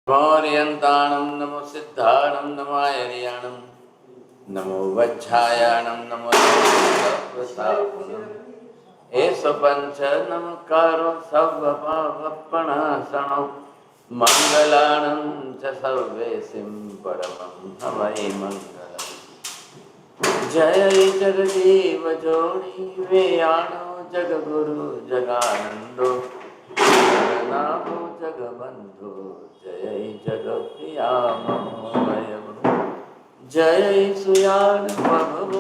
मौर्यन्ताणं नमो सिद्धाणं नमो आयर्याणं नमो वज्झायाणं नमो सर्वसापुनम् एष पञ्च नमकारो सर्वपापप्रणाशनो मङ्गलानं च सर्वेसिं परमं हवै मङ्गलम्। जय जगदेव जोड़ी वेयाणो जगगुरु जगानंदो जगन्नाथो जगबंधु जय जगप्रिया महोदयम्। जय सुयान प्रभु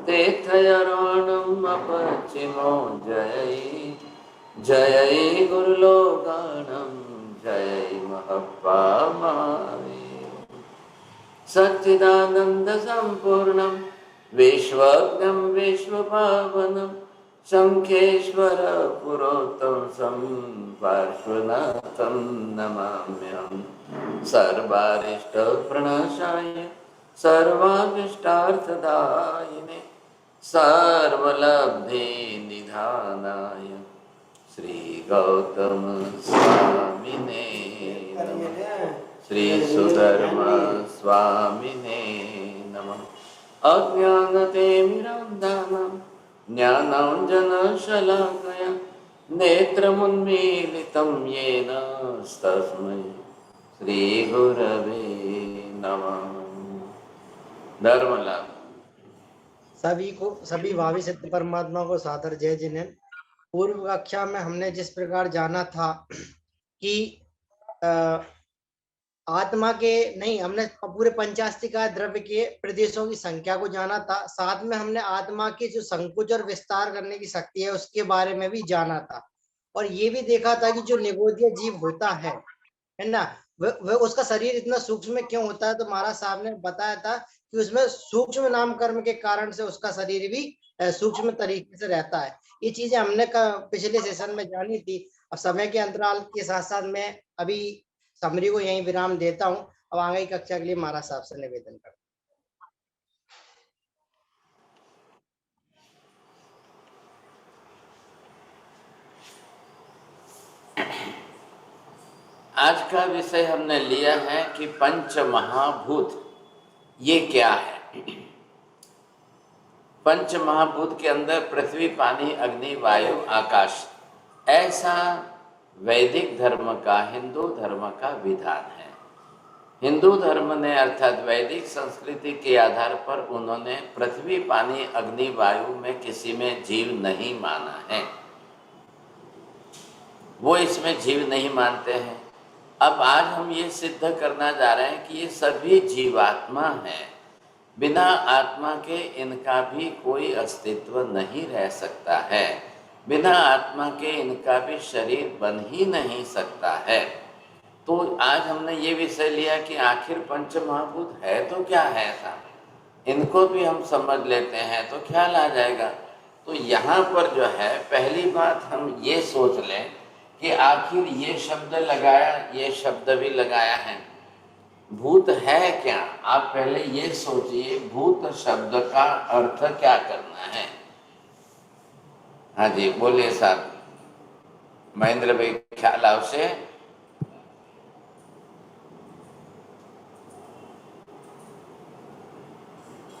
तीर्थयरोणम् अपचिमो जय जय गुरुलोकानं जय महपामावे सच्चिदानंद संपूर्णं विश्वज्ञं विश्वपावनं शंखेश्वर पुरोत्तम पार्श्वनाथं नमाम्यहम्। सर्वारिष्ट प्रणाशाय सर्वाभीष्टार्थदायिने सर्वलब्धि निधानाय श्री गौतम स्वामिने नमः। श्री सुधर्म स्वामिने नमः। अज्ञानतिमिरान्धं ज्ञानाञ्जनशलाकया नेत्रमुन्मीलितं येन तस्मै श्रीगुरवे नमः। धर्म लाभ सभी भावी सत्य परमात्मा को सादर जय जिनेन। पूर्व कक्षा में हमने जिस प्रकार जाना था कि आत्मा के नहीं, हमने पूरे पंचास्तिका द्रव्य के प्रदेशों की संख्या को जाना था। साथ में हमने आत्मा की जो संकुच और विस्तार करने की शक्ति है उसके बारे में भी जाना था। और ये भी देखा था कि जो निगोदीय जीव होता है ना, वह उसका शरीर इतना सूक्ष्म क्यों होता है। तो महाराज साहब ने बताया था कि उसमें सूक्ष्म नाम कर्म के कारण से उसका शरीर भी सूक्ष्म तरीके से रहता है। ये चीजें हमने पिछले सेशन में जानी थी। अब समय के अंतराल के साथ साथ मैं अभी समरी को यहीं विराम देता हूँ। अब आगे की कक्षा के लिए महाराज साहब से निवेदन करता हूँ। आज का विषय हमने लिया है कि पंच महाभूत ये क्या है। पंच महाभूत के अंदर पृथ्वी, पानी, अग्नि, वायु, आकाश, ऐसा वैदिक धर्म का, हिंदू धर्म का विधान है। हिंदू धर्म ने अर्थात वैदिक संस्कृति के आधार पर उन्होंने पृथ्वी, पानी, अग्नि, वायु में किसी में जीव नहीं माना है। वो इसमें जीव नहीं मानते हैं। अब आज हम ये सिद्ध करना जा रहे हैं कि ये सभी जीवात्मा हैं। बिना आत्मा के इनका भी कोई अस्तित्व नहीं रह सकता है। बिना आत्मा के इनका भी शरीर बन ही नहीं सकता है। तो आज हमने ये विषय लिया कि आखिर पंच महाभूत है तो क्या है ऐसा, इनको भी हम समझ लेते हैं तो ख्याल आ जाएगा। तो यहाँ पर जो है पहली बात हम ये सोच लें कि आखिर ये शब्द लगाया, ये शब्द भी लगाया है, भूत है क्या। आप पहले ये सोचिए भूत शब्द का अर्थ क्या करना है। हाँ जी बोलिए साहब, महेंद्र भाई ख्याल आपसे।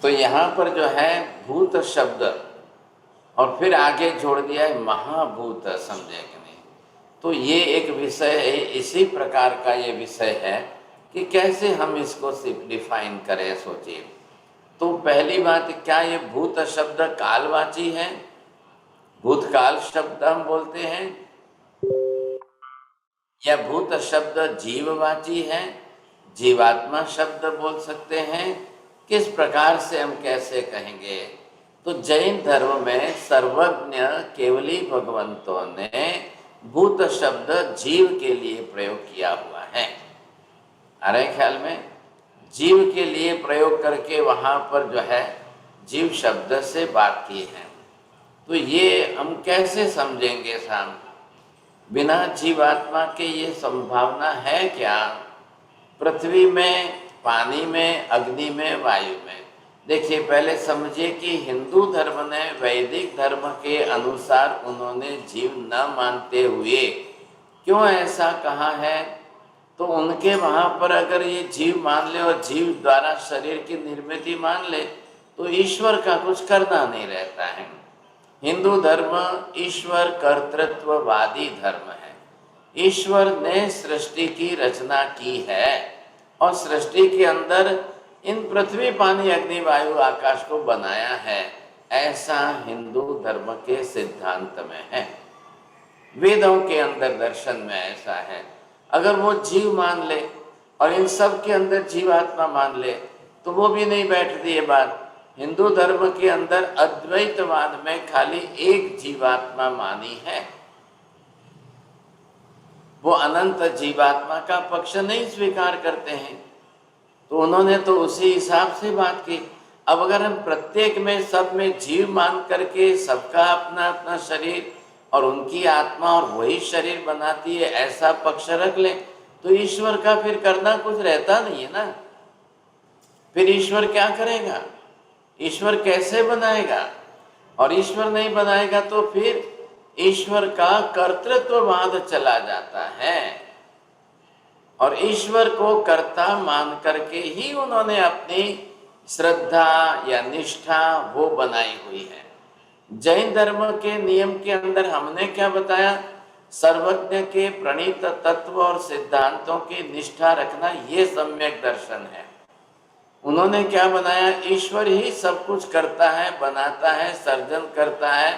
तो यहाँ पर जो है भूत शब्द और फिर आगे जोड़ दिया है महाभूत, समझे कि नहीं। तो ये एक विषय है, इसी प्रकार का ये विषय है कि कैसे हम इसको डिफाइन करें। सोचिए तो पहली बात, क्या ये भूत शब्द कालवाची है, भूतकाल शब्द हम बोलते हैं, या भूत शब्द जीववाची है, जीवात्मा शब्द बोल सकते हैं, किस प्रकार से हम कैसे कहेंगे। तो जैन धर्म में सर्वज्ञ केवली भगवंतों ने भूत शब्द जीव के लिए प्रयोग किया हुआ है। अरे ख्याल में जीव के लिए प्रयोग करके वहाँ पर जो है जीव शब्द से बात की है। तो ये हम कैसे समझेंगे साहब, बिना जीवात्मा के ये संभावना है क्या। पृथ्वी में, पानी में, अग्नि में, वायु में। देखिए पहले समझिए कि हिंदू धर्म ने वैदिक धर्म के अनुसार उन्होंने जीव न मानते हुए क्यों ऐसा कहा है तो उनके वहां पर अगर ये जीव मान ले और जीव द्वारा शरीर की निर्मित मान ले तो ईश्वर का कुछ करना नहीं रहता है। हिंदू धर्म ईश्वर कर्तृत्ववादी धर्म है। ईश्वर ने सृष्टि की रचना की है और सृष्टि के अंदर इन पृथ्वी पानी अग्नि वायु आकाश को बनाया है, ऐसा हिंदू धर्म के सिद्धांत में है। वेदों के अंदर दर्शन में ऐसा है। अगर वो जीव मान ले और इन सब के अंदर जीवात्मा मान ले तो वो भी नहीं बैठती ये बात। हिंदू धर्म के अंदर अद्वैतवाद में खाली एक जीवात्मा मानी है, वो अनंत जीवात्मा का पक्ष नहीं स्वीकार करते हैं। तो उन्होंने तो उसी हिसाब से बात की। अब अगर हम प्रत्येक में सब में जीव मान करके सबका अपना अपना शरीर और उनकी आत्मा और वही शरीर बनाती है ऐसा पक्ष रख लें तो ईश्वर का फिर करना कुछ रहता नहीं है ना। फिर ईश्वर क्या करेगा, ईश्वर कैसे बनाएगा? और ईश्वर नहीं बनाएगा तो फिर ईश्वर का कर्तृत्ववाद चला जाता है और ईश्वर को कर्ता मान करके ही उन्होंने अपनी श्रद्धा या निष्ठा वो बनाई हुई है। जैन धर्म के नियम के अंदर हमने क्या बताया? सर्वज्ञ के प्रणीत तत्व और सिद्धांतों की निष्ठा रखना ये सम्यक दर्शन है। उन्होंने क्या बनाया? ईश्वर ही सब कुछ करता है, बनाता है, सर्जन करता है,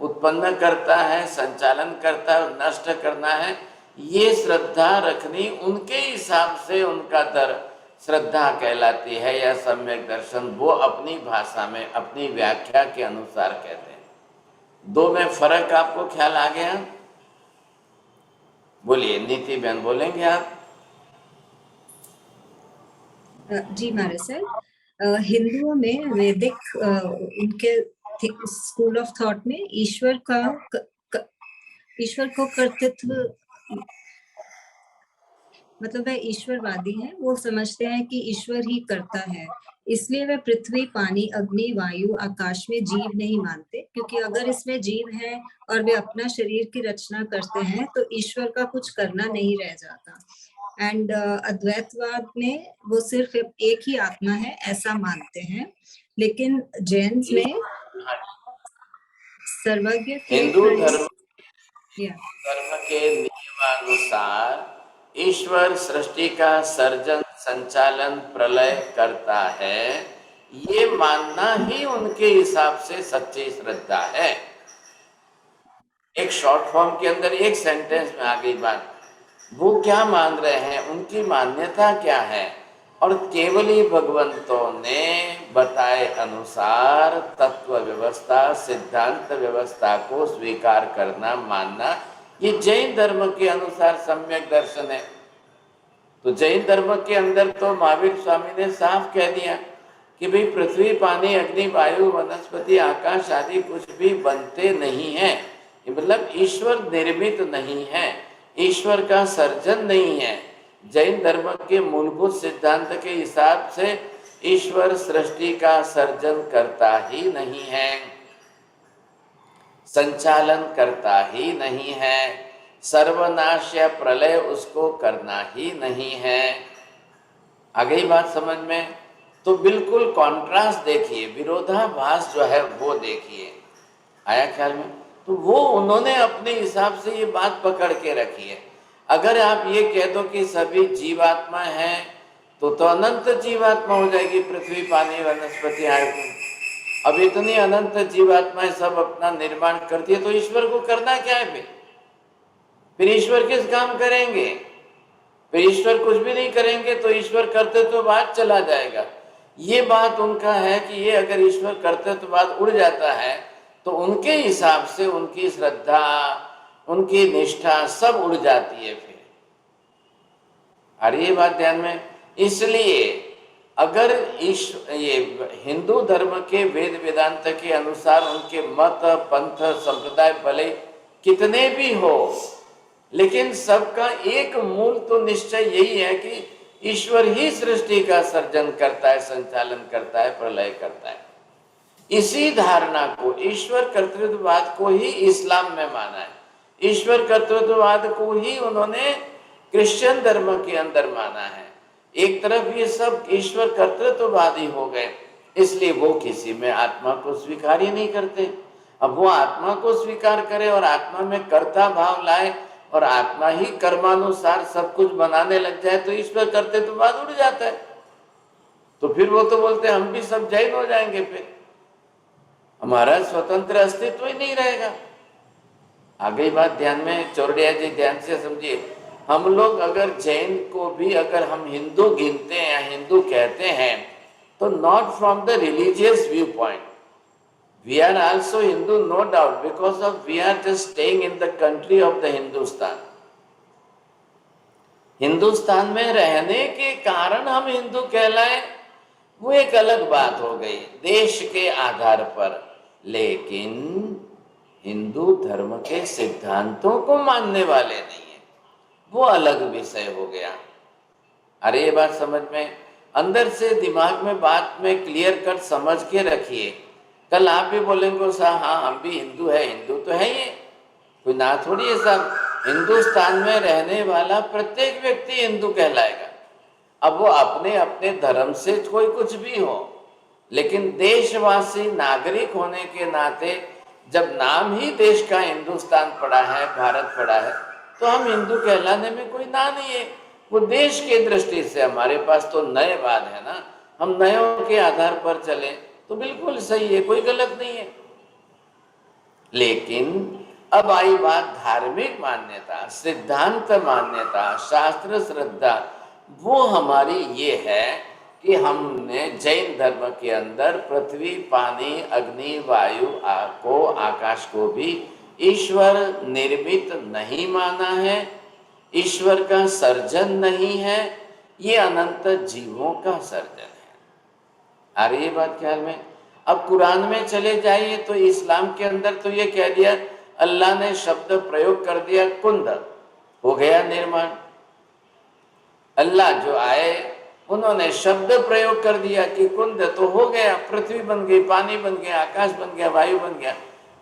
उत्पन्न करता है, संचालन करता है और नष्ट करना है। ये श्रद्धा रखनी उनके हिसाब से उनका श्रद्धा कहलाती है या सम्यक दर्शन। वो अपनी भाषा में अपनी व्याख्या के अनुसार कहते हैं। दो में फर्क आपको ख्याल आ गया? बोलिए नीति बहन, बोलेंगे आप? जी महाराज सर, हिंदुओं में वैदिक उनके स्कूल ऑफ थॉट में ईश्वर को कर्तृत्व, मतलब वह ईश्वरवादी हैं। वो समझते हैं कि ईश्वर ही करता है, इसलिए वे पृथ्वी पानी अग्नि वायु आकाश में जीव नहीं मानते, क्योंकि अगर इसमें जीव है और वे अपना शरीर की रचना करते हैं तो ईश्वर का कुछ करना नहीं रह जाता। एंड अद्वैतवाद में वो सिर्फ एक ही आत्मा है ऐसा मानते हैं। लेकिन जैन में सर्वज्ञ हिंदू धर्म के नियमानुसार ईश्वर सृष्टि का सर्जन संचालन प्रलय करता है, ये मानना ही उनके हिसाब से सच्ची श्रद्धा है। एक शॉर्ट फॉर्म के अंदर एक सेंटेंस में आ गई बात। वो क्या मान रहे हैं, उनकी मान्यता क्या है, और केवल ही भगवंतों ने बताए अनुसार तत्व व्यवस्था सिद्धांत व्यवस्था को स्वीकार करना मानना, ये जैन धर्म के अनुसार सम्यक दर्शन है। तो जैन धर्म के अंदर तो महावीर स्वामी ने साफ कह दिया कि भाई पृथ्वी पानी अग्नि वायु वनस्पति आकाश आदि कुछ भी बनते नहीं है, मतलब ईश्वर निर्मित नहीं है, ईश्वर का सर्जन नहीं है। जैन धर्म के मूलभूत सिद्धांत के हिसाब से ईश्वर सृष्टि का सर्जन करता ही नहीं है, संचालन करता ही नहीं है, सर्वनाश या प्रलय उसको करना ही नहीं है। आ गई बात समझ में? तो बिल्कुल कॉन्ट्रास्ट देखिए, विरोधाभास जो है वो देखिए, आया ख्याल में? तो वो उन्होंने अपने हिसाब से ये बात पकड़ के रखी है। अगर आप ये कह दो कि सभी जीवात्मा हैं तो अनंत जीवात्मा हो जाएगी, पृथ्वी पानी वनस्पति आयु। अब इतनी अनंत जीवात्माएं सब अपना निर्माण करती है तो ईश्वर को करना क्या है? फिर ईश्वर किस काम करेंगे? फिर ईश्वर कुछ भी नहीं करेंगे तो ईश्वर कर्तृत्ववाद चला जाएगा। ये बात उनका है कि ये अगर ईश्वर कर्तृत्ववाद उड़ जाता है तो उनके हिसाब से उनकी श्रद्धा उनकी निष्ठा सब उड़ जाती है। फिर आ रही है बात ध्यान में? इसलिए अगर ये हिंदू धर्म के वेद वेदांत के अनुसार उनके मत पंथ संप्रदाय भले कितने भी हो, लेकिन सबका एक मूल तो निश्चय यही है कि ईश्वर ही सृष्टि का सर्जन करता है, संचालन करता है, प्रलय करता है। इसी धारणा को, ईश्वर कर्तृत्ववाद को ही इस्लाम में माना है। ईश्वर कर्तृत्ववाद को ही उन्होंने क्रिश्चियन धर्म के अंदर माना है। एक तरफ ये सब ईश्वर कर्तृत्ववादी हो गए, इसलिए वो किसी में आत्मा को स्वीकार ही नहीं करते। अब वो आत्मा को स्वीकार करे और आत्मा में कर्ता भाव लाए और आत्मा ही कर्मानुसार सब कुछ बनाने लग जाए तो ईश्वर कर्तृत्ववाद उड़ जाता है। तो फिर वो तो बोलते हैं हम भी सब जैन हो जाएंगे, फिर हमारा स्वतंत्र अस्तित्व ही नहीं रहेगा। आ गई बात ध्यान में? चौरडिया जी ध्यान से समझिए। हम लोग अगर जैन को भी अगर हम हिंदू गिनते हैं या हिंदू कहते हैं तो not from the religious view point, we are also Hindu no doubt, because of we are just staying in the country of the Hindustan. Hindustan में रहने के कारण हम हिंदू कहलाए वो एक अलग बात हो गई देश के आधार पर, लेकिन हिंदू धर्म के सिद्धांतों को मानने वाले नहीं है, वो अलग विषय हो गया। अरे ये बात समझ में, अंदर से दिमाग में बात में क्लियर कट समझ के रखिए। कल आप भी बोलेंगे साहब हाँ हम भी हिंदू है, हिंदू तो है ये, कोई ना थोड़ी है साहब। हिंदुस्तान में रहने वाला प्रत्येक व्यक्ति हिंदू कहलाएगा। अब वो अपने अपने धर्म से कोई कुछ भी हो, लेकिन देशवासी नागरिक होने के नाते जब नाम ही देश का हिंदुस्तान पड़ा है, भारत पड़ा है, तो हम हिंदू कहलाने में कोई ना नहीं है। वो देश के दृष्टि से हमारे पास तो नयवाद है ना, हम नयों के आधार पर चले तो बिल्कुल सही है, कोई गलत नहीं है। लेकिन अब आई बात धार्मिक मान्यता, सिद्धांत मान्यता, शास्त्र श्रद्धा, वो हमारी ये है कि हमने जैन धर्म के अंदर पृथ्वी, पानी, अग्नि, वायु को, आकाश को भी ईश्वर निर्मित नहीं माना है, ईश्वर का सर्जन नहीं है, ये अनंत जीवों का सर्जन है। आ रही है बात ख्याल में? अब कुरान में चले जाइए तो इस्लाम के अंदर तो ये कह दिया, अल्लाह ने शब्द प्रयोग कर दिया कुंद, हो गया निर्माण। अल्लाह जो आए उन्होंने शब्द प्रयोग कर दिया कि कुंद, तो हो गया, पृथ्वी बन गई, पानी बन गया, आकाश बन गया, वायु बन गया।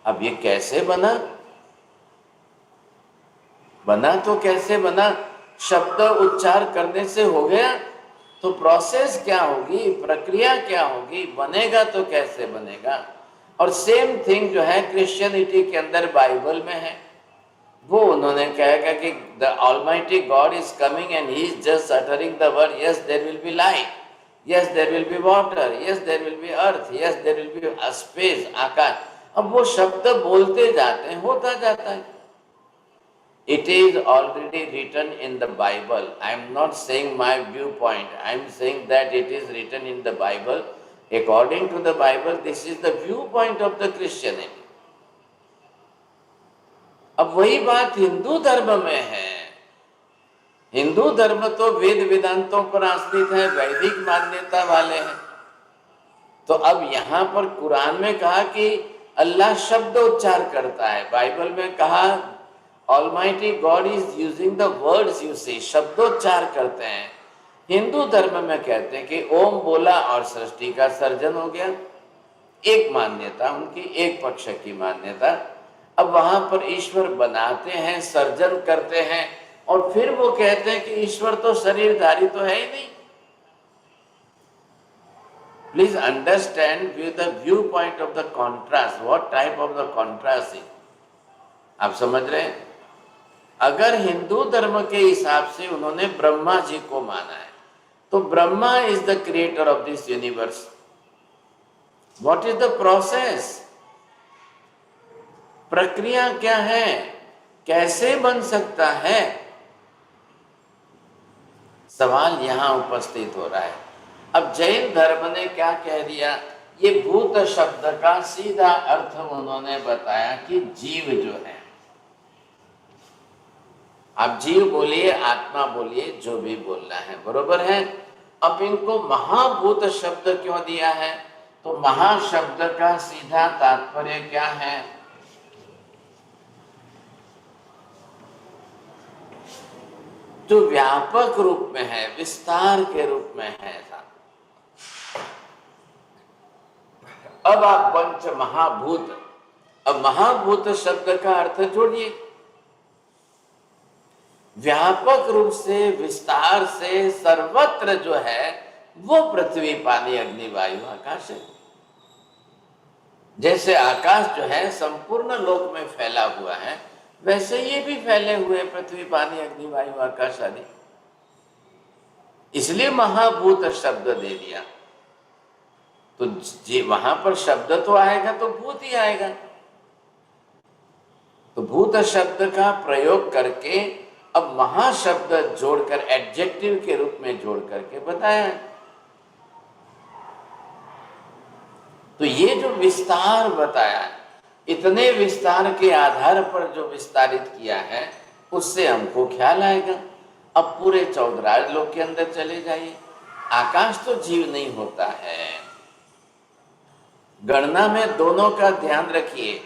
अब ये कैसे बना? बना तो कैसे बना? शब्द उच्चार करने से हो गया, तो प्रोसेस क्या होगी, प्रक्रिया क्या होगी, बनेगा तो कैसे बनेगा? और सेम थिंग जो है क्रिश्चियनिटी के अंदर बाइबल में है, वो उन्होंने कहेगा कि the almighty God is coming and he is just uttering the word, yes there will be light, yes there will be water, yes there will be earth, yes there will be space, आकाश। अब वो शब्द बोलते जाते हैं, होता जाता है। It is already written in the Bible. I am not saying my viewpoint. I am saying that it is written in the Bible. According to the Bible, this is the viewpoint of the Christianity. अब वही बात हिंदू धर्म में है। हिंदू धर्म तो वेद वेदांतों पर आश्रित है, वैदिक मान्यता वाले हैं। तो अब यहाँ पर कुरान में कहा कि अल्लाह शब्द उच्चार करता है, बाइबल में कहा Almighty God is using the words you say, शब्दोच्चार करते हैं। हिंदू धर्म में कहते हैं कि ओम बोला और सृष्टि का सर्जन हो गया। एक मान्यता उनकी, एक पक्ष की मान्यता। अब वहां पर ईश्वर बनाते हैं, सर्जन करते हैं, और फिर वो कहते हैं कि ईश्वर तो शरीरधारी तो है ही नहीं। Please understand with the view point of the contrast, what type of the contrast is. आप समझ रहे हैं? अगर हिंदू धर्म के हिसाब से उन्होंने ब्रह्मा जी को माना है, तो Brahma is the creator of this universe. What is the process? प्रक्रिया क्या है, कैसे बन सकता है? सवाल यहां उपस्थित हो रहा है। अब जैन धर्म ने क्या कह दिया, ये भूत शब्द का सीधा अर्थ उन्होंने बताया कि जीव जो है, आप जीव बोलिए, आत्मा बोलिए, जो भी बोलना है, बरोबर है। अब इनको महाभूत शब्द क्यों दिया है? तो महाशब्द का सीधा तात्पर्य क्या है? जो व्यापक रूप में है, विस्तार के रूप में है। अब आप पंच महाभूत, अब महाभूत शब्द का अर्थ जोड़िए। व्यापक रूप से विस्तार से सर्वत्र जो है वो पृथ्वी पानी अग्नि वायु आकाश है। जैसे आकाश जो है संपूर्ण लोक में फैला हुआ है, वैसे ये भी फैले हुए पृथ्वी पानी अग्नि वायु आकाश आदि। इसलिए महाभूत शब्द दे दिया। तो जी वहां पर शब्द तो आएगा तो भूत ही आएगा। तो भूत शब्द का प्रयोग करके अब महाशब्द जोड़कर एडजेक्टिव के रूप में जोड़ करके बताया है। तो ये जो विस्तार बताया है, इतने विस्तार के आधार पर जो विस्तारित किया है उससे हमको ख्याल आएगा। अब पूरे चौदराज लोक के अंदर चले जाइए, आकाश तो जीव नहीं होता है। गणना में दोनों का ध्यान रखिए।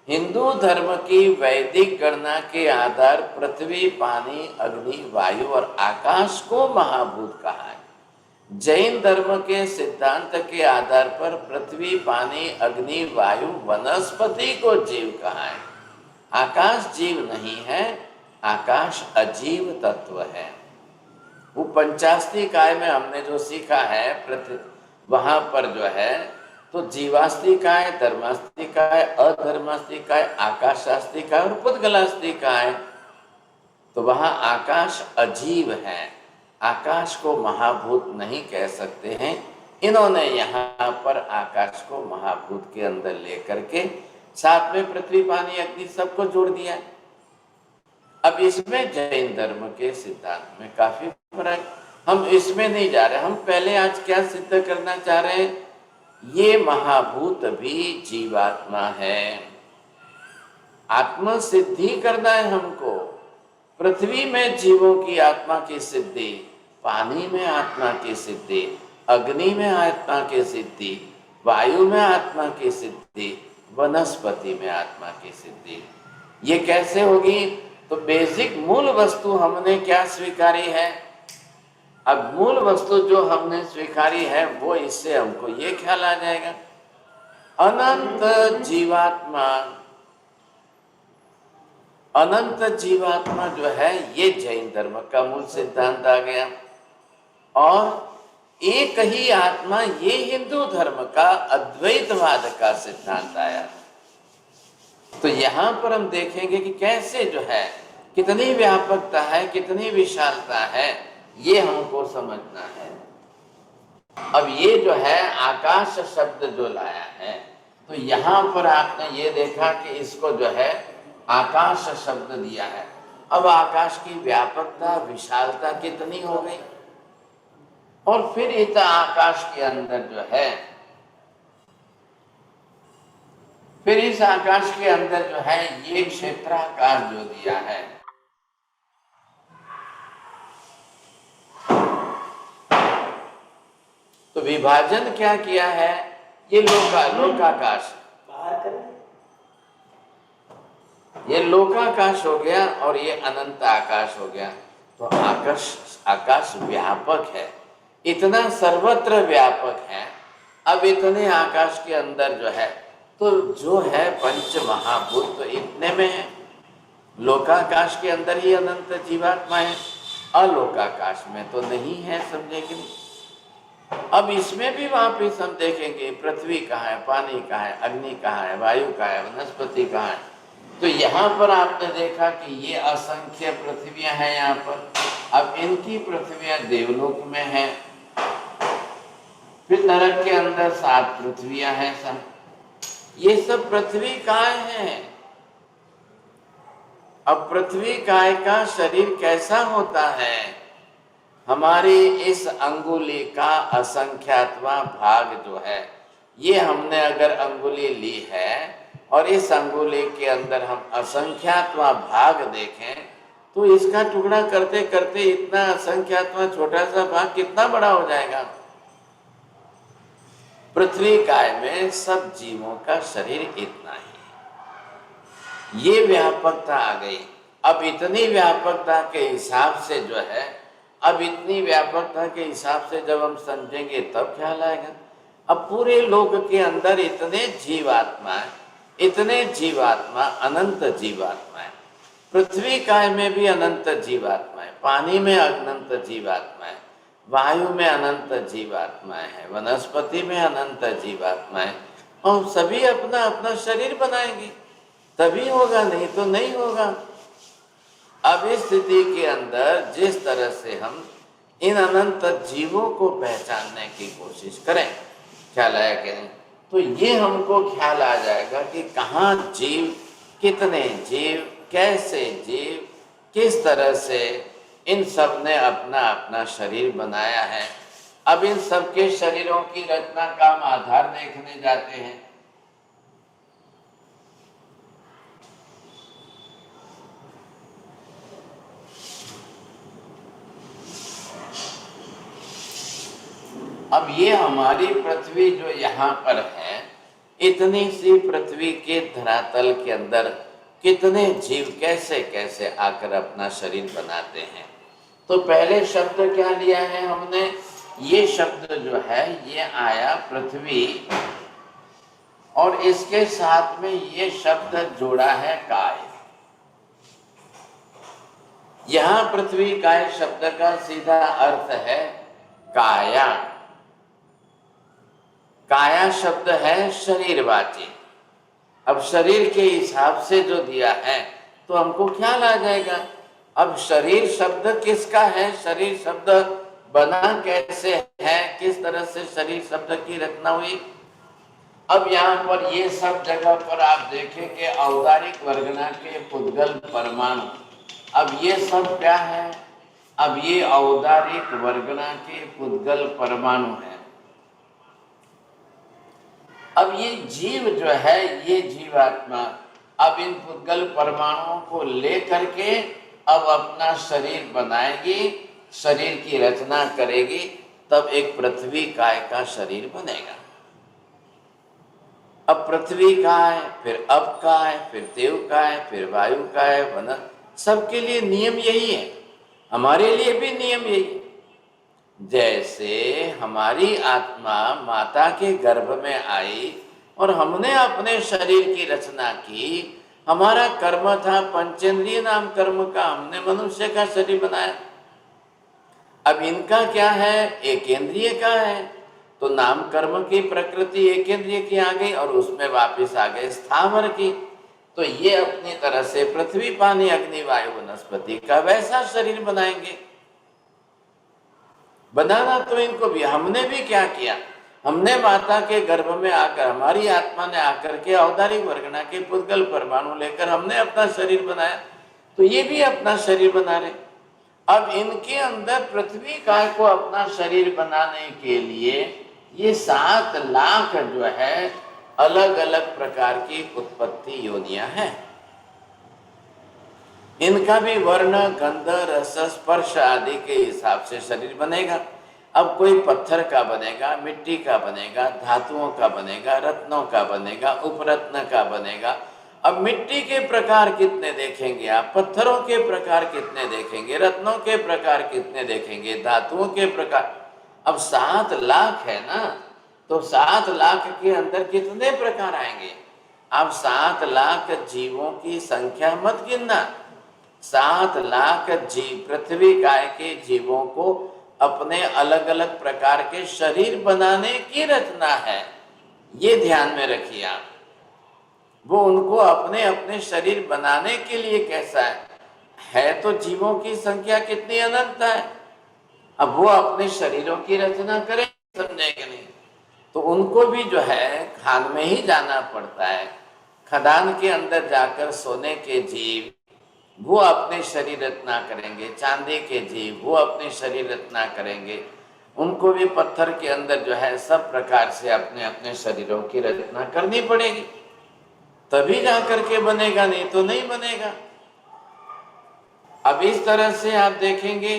हिंदू धर्म की वैदिक गणना के आधार पृथ्वी पानी अग्नि वायु और आकाश को महाभूत कहा है। जैन धर्म के सिद्धांत के आधार पर पृथ्वी पानी अग्नि वायु वनस्पति को जीव कहा है। आकाश जीव नहीं है, आकाश अजीव तत्व है। वो पंचास्ती काय में हमने जो सीखा है वहां पर जो है तो जीवास्ती काय, धर्मास्ती काय, अधर्मास्ती काय, आकाशास्ती काय और पुद्गलास्ती काय। तो वहां आकाश अजीव है, आकाश को महाभूत नहीं कह सकते हैं। इन्होंने यहाँ पर आकाश को महाभूत के अंदर लेकर के साथ में पृथ्वी पानी अग्नि सबको जोड़ दिया। अब इसमें जैन धर्म के सिद्धांत में काफी फर्क, हम इसमें नहीं जा रहे। हम पहले आज क्या सिद्ध करना चाह रहे हैं, ये महाभूत भी जीवात्मा है। आत्मा सिद्धि करना है हमको। पृथ्वी में जीवों की आत्मा की सिद्धि, पानी में आत्मा की सिद्धि, अग्नि में आत्मा की सिद्धि, वायु में आत्मा की सिद्धि, वनस्पति में आत्मा की सिद्धि। ये कैसे होगी? तो बेसिक मूल वस्तु हमने क्या स्वीकारी है? अब मूल वस्तु जो हमने स्वीकारी है वो इससे हमको ये ख्याल आ जाएगा, अनंत जीवात्मा। अनंत जीवात्मा जो है ये जैन धर्म का मूल सिद्धांत आ गया। और एक ही आत्मा ये हिंदू धर्म का अद्वैतवाद का सिद्धांत आया। तो यहाँ पर हम देखेंगे कि कैसे जो है कितनी व्यापकता है, कितनी विशालता है, ये हमको समझना है। अब ये जो है आकाश शब्द जो लाया है, तो यहाँ पर आपने ये देखा कि इसको जो है आकाश शब्द दिया है। अब आकाश की व्यापकता विशालता कितनी हो गई, और फिर इस आकाश के अंदर जो है, फिर इस आकाश के अंदर जो है ये क्षेत्राकाश जो दिया है, तो विभाजन क्या किया है, ये लोकाकाश, ये लोकाकाश हो गया और ये अनंत आकाश हो गया। तो आकाश व्यापक है, इतना सर्वत्र व्यापक है। अब इतने आकाश के अंदर जो है तो जो है पंच महाभूत तो इतने में है। लोकाकाश के अंदर ही अनंत जीवात्मा है, अलोकाकाश में तो नहीं है, समझे कि नहीं? अब इसमें भी वापिस हम देखेंगे पृथ्वी कहाँ है, पानी कहाँ है, अग्नि कहाँ है, वायु कहाँ है, वनस्पति कहाँ है। तो यहाँ पर आपने देखा कि ये असंख्य पृथ्वियां हैं यहाँ पर। अब इनकी पृथ्वियां देवलोक में हैं, फिर नरक के अंदर 7 पृथ्वियां हैं सब। ये सब पृथ्वी काय हैं। अब पृथ्वी काय का शरीर कैसा होता है? हमारी इस अंगुली का असंख्यातवां भाग जो है, ये हमने अगर अंगुली ली है और इस अंगुली के अंदर हम असंख्यातवां भाग देखें तो इसका टुकड़ा करते करते इतना असंख्यातवां छोटा सा भाग कितना बड़ा हो जाएगा। पृथ्वी काय में सब जीवों का शरीर इतना ही, ये व्यापकता आ गई। अब इतनी व्यापकता के हिसाब से जो है, अब इतनी व्यापकता के हिसाब से जब हम समझेंगे तब ख्याल आएगा। अब पूरे लोक के अंदर इतने जीवात्मा है, इतने जीवात्मा, अनंत जीवात्मा है। पृथ्वी काय में भी अनंत जीवात्माएं, पानी में अनंत जीवात्माएं, वायु में अनंत जीवात्माएं हैं, वनस्पति में अनंत जीवात्माएं, और सभी अपना अपना शरीर बनाएंगे, तभी होगा, नहीं तो नहीं होगा। अब इस स्थिति के अंदर जिस तरह से हम इन अनंत जीवों को पहचानने की कोशिश करें, ख्याल आया कि नहीं, तो ये हमको ख्याल आ जाएगा कि कहाँ जीव, कितने जीव, कैसे जीव, किस तरह से इन सब ने अपना अपना शरीर बनाया है। अब इन सबके शरीरों की रचना का हम आधार देखने जाते हैं। अब ये हमारी पृथ्वी जो यहाँ पर है, इतनी सी पृथ्वी के धरातल के अंदर कितने जीव कैसे कैसे आकर अपना शरीर बनाते हैं। तो पहले शब्द क्या लिया है हमने, ये शब्द जो है ये आया पृथ्वी, और इसके साथ में ये शब्द जोड़ा है काय। यहाँ पृथ्वी काय शब्द का सीधा अर्थ है काया। काया शब्द है शरीरवाची। अब शरीर के हिसाब से जो दिया है तो हमको ख्याल आ जाएगा। अब शरीर शब्द किसका है, शरीर शब्द बना कैसे है, किस तरह से शरीर शब्द की रचना हुई। अब यहाँ पर ये सब जगह पर आप देखें कि औदारिक वर्गना के पुद्गल परमाणु, अब ये सब क्या है, अब ये औदारिक वर्गना के पुद्गल परमाणु है। अब ये जीव जो है, ये जीवात्मा अब इन पुद्गल परमाणुओं को लेकर के अब अपना शरीर बनाएगी, शरीर की रचना करेगी, तब एक पृथ्वी काय का शरीर बनेगा। अब पृथ्वी काय, फिर अब काय, फिर देव काय, फिर वायु काय, वन, सबके लिए नियम यही है, हमारे लिए भी नियम यही है। जैसे हमारी आत्मा माता के गर्भ में आई और हमने अपने शरीर की रचना की, हमारा कर्म था पंचेंद्रिय नाम कर्म का, हमने मनुष्य का शरीर बनाया। अब इनका क्या है, एकेंद्रिय का है, तो नाम कर्म की प्रकृति एकेंद्रिय की आ गई और उसमें वापस आ गए स्थावर की। तो ये अपनी तरह से पृथ्वी पानी अग्नि वायु वनस्पति का वैसा शरीर बनाएंगे। बनाना तो इनको भी, हमने भी क्या किया, हमने माता के गर्भ में आकर, हमारी आत्मा ने आकर के औदारिक वर्गना के पुद्गल परमाणु लेकर हमने अपना शरीर बनाया, तो ये भी अपना शरीर बना रहे। अब इनके अंदर पृथ्वी काय को अपना शरीर बनाने के लिए ये 7 लाख जो है अलग अलग प्रकार की उत्पत्ति योनियां हैं। इनका भी वर्ण गंध रस स्पर्श आदि के हिसाब से शरीर बनेगा। अब कोई पत्थर का बनेगा, मिट्टी का बनेगा, धातुओं का बनेगा, रत्नों का बनेगा, उपरत्न का बनेगा। अब मिट्टी के प्रकार कितने देखेंगे आप, पत्थरों के प्रकार कितने देखेंगे, रत्नों के प्रकार कितने देखेंगे, धातुओं के प्रकार। अब 7 लाख है ना, तो 7 लाख के अंदर कितने प्रकार आएंगे। अब 7 लाख जीवों की संख्या मत गिनना, 7 लाख जीव पृथ्वी काय के जीवों को अपने अलग अलग प्रकार के शरीर बनाने की रचना है, ये ध्यान में रखिए आप। वो उनको अपने अपने शरीर बनाने के लिए कैसा है तो जीवों की संख्या कितनी अनंत है। अब वो अपने शरीरों की रचना करें, समझेंगे नहीं, तो उनको भी जो है खान में ही जाना पड़ता है। खदान के अंदर जाकर सोने के जीव वो अपने शरीर रचना करेंगे, चांदी के जीव वो अपने शरीर रचना करेंगे, उनको भी पत्थर के अंदर जो है सब प्रकार से अपने अपने शरीरों की रचना करनी पड़ेगी, तभी जा करके बनेगा, नहीं तो नहीं बनेगा। अब इस तरह से आप देखेंगे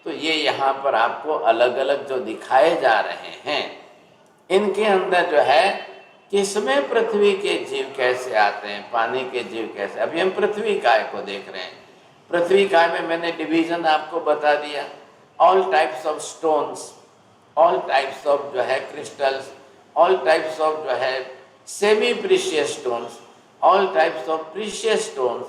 तो ये यहाँ पर आपको अलग अलग जो दिखाए जा रहे हैं, इनके अंदर जो है किसमें पृथ्वी के जीव कैसे आते हैं, पानी के जीव कैसे। अभी हम पृथ्वी काय को देख रहे हैं। पृथ्वी काय में मैंने डिवीजन आपको बता दिया, all types of stones, all types of जो है क्रिस्टल्स, ऑल टाइप्स ऑफ जो है semi precious stones, all types of precious stones,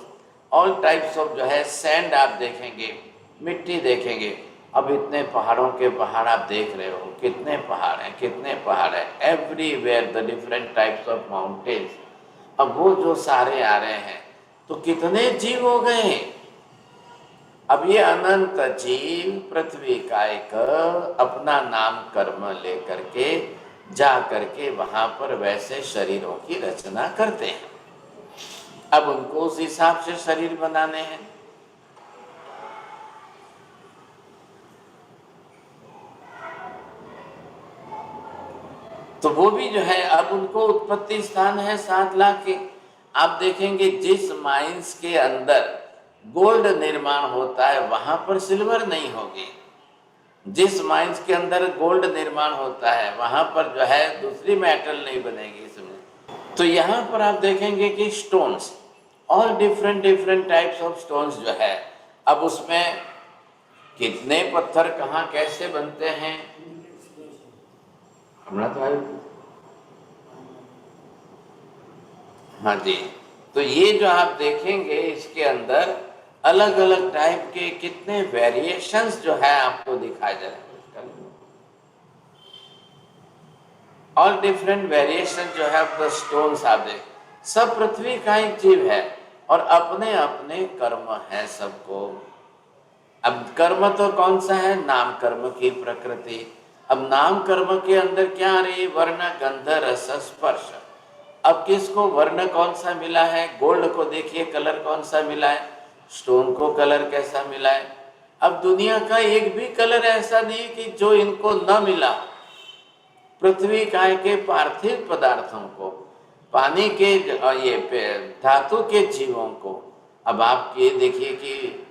all types of जो है सैंड आप देखेंगे, मिट्टी देखेंगे। अब इतने पहाड़ों के पहाड़ आप देख रहे हो, कितने पहाड़ हैं, कितने पहाड़ हैं, everywhere the different types of mountains. अब वो जो सारे आ रहे हैं तो कितने जीव हो गए। अब ये अनंत जीव पृथ्वी का एक अपना नाम कर्म लेकर के जा करके वहां पर वैसे शरीरों की रचना करते हैं। अब उनको उस हिसाब से शरीर बनाने हैं। तो वो भी जो है अब उनको उत्पत्ति स्थान है 7 लाख के। आप देखेंगे जिस माइंस के अंदर गोल्ड निर्माण होता है वहां पर सिल्वर नहीं होगी। जिस माइंस के अंदर गोल्ड निर्माण होता है वहां पर जो है दूसरी मेटल नहीं बनेगी इसमें। तो यहाँ पर आप देखेंगे कि stones, all different types of stones जो है, अब उसमें कितने पत्थर कहाँ कैसे बनते हैं हमारा तो हाँ जी। तो ये जो आप देखेंगे इसके अंदर अलग अलग टाइप के कितने वेरिएशंस जो है आपको दिखाई दे रहे हैं। ऑल डिफरेंट वेरिएशन जो है द स्टोन्स आप देख, सब पृथ्वी का एक जीव है और अपने अपने कर्म है सबको। अब कर्म तो कौन सा है, नाम कर्म की प्रकृति। अब नाम कर्म के अंदर क्या आ रही है, वर्ण गंध रस स्पर्श। अब किसको वर्ण कौन सा मिला है, गोल्ड को देखिए कलर कौन सा मिला है, स्टोन को कलर कैसा मिला है। अब दुनिया का एक भी कलर ऐसा नहीं कि जो इनको न मिला। पृथ्वी काय के पार्थिव पदार्थों को, पानी के ये धातु के जीवों को। अब आप ये देखिए कि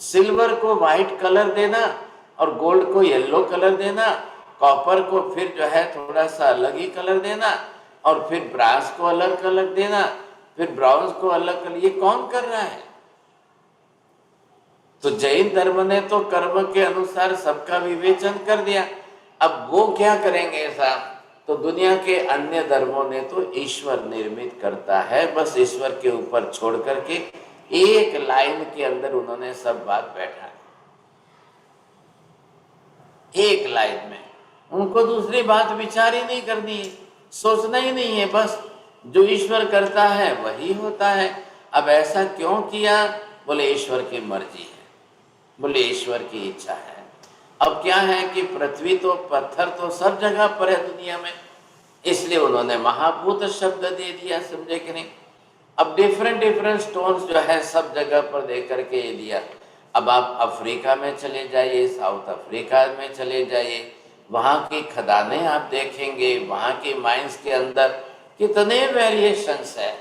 सिल्वर को व्हाइट कलर देना और गोल्ड को येलो कलर देना, कॉपर को फिर जो है थोड़ा सा अलग ही कलर देना और फिर ब्रास को अलग कलर देना, फिर ब्राउन्स को अलग कलर, ये कौन कर रहा है। तो जैन धर्म ने तो कर्म के अनुसार सबका विवेचन कर दिया। अब वो क्या करेंगे ऐसा, तो दुनिया के अन्य धर्मों ने तो ईश्वर निर्मित करता है, बस ईश्वर के ऊपर छोड़ करके एक लाइन के अंदर उन्होंने सब बात बैठा, एक लाइन में। उनको दूसरी बात विचार ही नहीं करनी है, सोचना ही नहीं है, बस जो ईश्वर करता है वही होता है। अब ऐसा क्यों किया, बोले ईश्वर की मर्जी है, बोले ईश्वर की इच्छा है। अब क्या है कि पृथ्वी तो पत्थर तो सब जगह पर है दुनिया में, इसलिए उन्होंने महाभूत शब्द दे दिया, समझे कि नहीं। अब डिफरेंट स्टोन्स जो है सब जगह पर दे करके ये दिया। अब आप अफ्रीका में चले जाइए, साउथ अफ्रीका में चले जाइए, वहाँ की खदानें आप देखेंगे, वहाँ की माइंस के अंदर कितने वेरिएशंस है।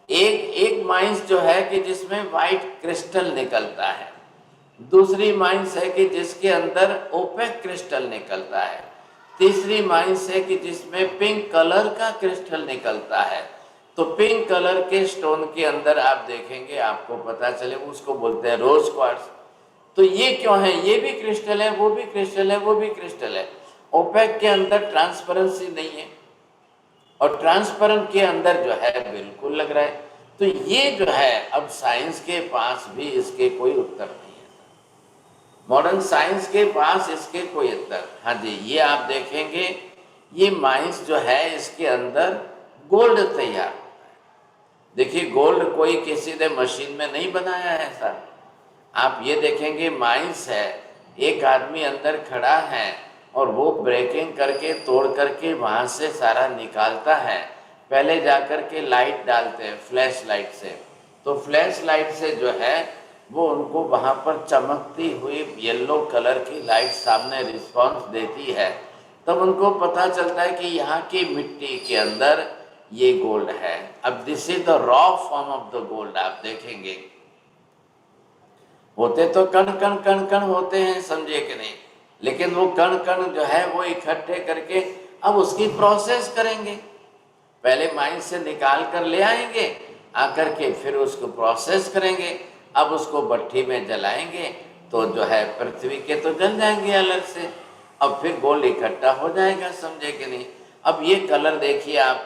एक माइंस जो है कि जिसमें वाइट क्रिस्टल निकलता है, दूसरी माइंस है कि जिसके अंदर ओपेक क्रिस्टल निकलता है, तीसरी माइंस है कि जिसमें पिंक कलर का क्रिस्टल निकलता है। तो पिंक कलर के स्टोन के अंदर आप देखेंगे, आपको पता चले, उसको बोलते हैं रोज क्वार्ट्ज। तो ये क्यों है, ये भी क्रिस्टल है, वो भी क्रिस्टल है, वो भी क्रिस्टल है। ओपेक के अंदर ट्रांसपेरेंसी नहीं है और ट्रांसपेरेंट के अंदर जो है बिल्कुल लग रहा है। तो ये जो है अब साइंस के पास भी इसके कोई उत्तर नहीं है, मॉडर्न साइंस के पास इसके कोई उत्तर। हाँ जी, ये आप देखेंगे ये माइंस जो है इसके अंदर गोल्ड तैयार होता है। देखिए गोल्ड कोई किसी ने मशीन में नहीं बनाया है ऐसा। आप ये देखेंगे माइंस है, एक आदमी अंदर खड़ा है और वो ब्रेकिंग करके तोड़ करके वहाँ से सारा निकालता है। पहले जाकर के लाइट डालते हैं फ्लैश लाइट से, तो फ्लैश लाइट से जो है वो उनको वहाँ पर चमकती हुई येलो कलर की लाइट सामने रिस्पॉन्स देती है, तब उनको पता चलता है कि यहाँ की मिट्टी के अंदर ये गोल्ड है। अब this is the raw form of the gold. आप देखेंगे होते तो कण कण कण कण होते हैं, समझे कि नहीं, लेकिन वो कण कण जो है वो इकट्ठे करके अब उसकी प्रोसेस करेंगे। पहले माइन से निकाल कर ले आएंगे, आकर के फिर उसको प्रोसेस करेंगे। अब उसको भट्ठी में जलाएंगे तो जो है पृथ्वी के तो जल जाएंगे अलग से, अब फिर गोल्ड इकट्ठा हो जाएगा, समझे कि नहीं। अब ये कलर देखिए आप,